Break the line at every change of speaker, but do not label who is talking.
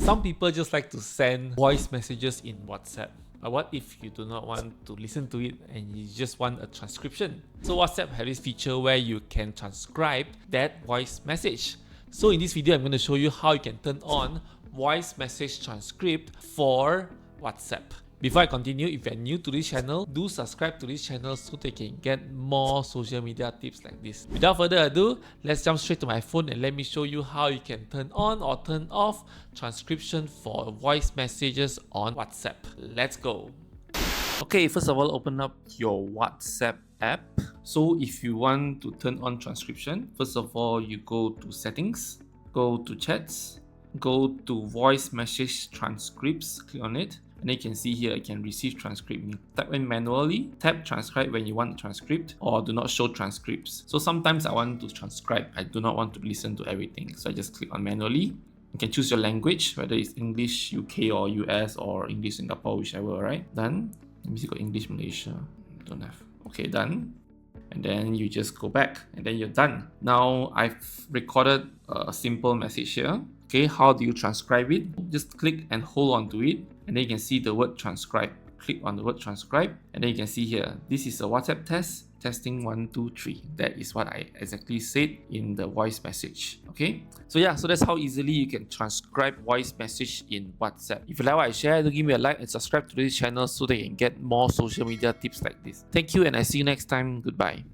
Some people just like to send voice messages in WhatsApp. But what if you do not want to listen to it and you just want a transcription? So WhatsApp has this feature where you can transcribe that voice message. So in this video, I'm going to show you how you can turn on voice message transcript for WhatsApp. Before I continue, if you're new to this channel, do subscribe to this channel so that you can get more social media tips like this. Without further ado, let's jump straight to my phone and let me show you how you can turn on or turn off transcription for voice messages on WhatsApp. Let's go. Okay, first of all, open up your WhatsApp app. So if you want to turn on transcription, first of all, you go to settings, go to chats, go to voice message transcripts, click on it. And then you can see here, you can receive transcript. You type in manually, tap transcribe when you want a transcript, or do not show transcripts. So sometimes I want to transcribe, I do not want to listen to everything. So I just click on manually. You can choose your language, whether it's English, UK or US or English Singapore, whichever, right? Done. Let me see, got English Malaysia. Don't have. Okay, done. And then you just go back and then you're done. Now I've recorded a simple message here. Okay, how do you transcribe it? Just click and hold on to it, and then you can see the word transcribe. Click on the word transcribe, and then you can see here, this is a WhatsApp test, testing 1, 2, 3. That is what I exactly said in the voice message. Okay, so yeah, so that's how easily you can transcribe voice message in WhatsApp. If you like what I share, do give me a like and subscribe to this channel so that you can get more social media tips like this. Thank you, and I see you next time. Goodbye.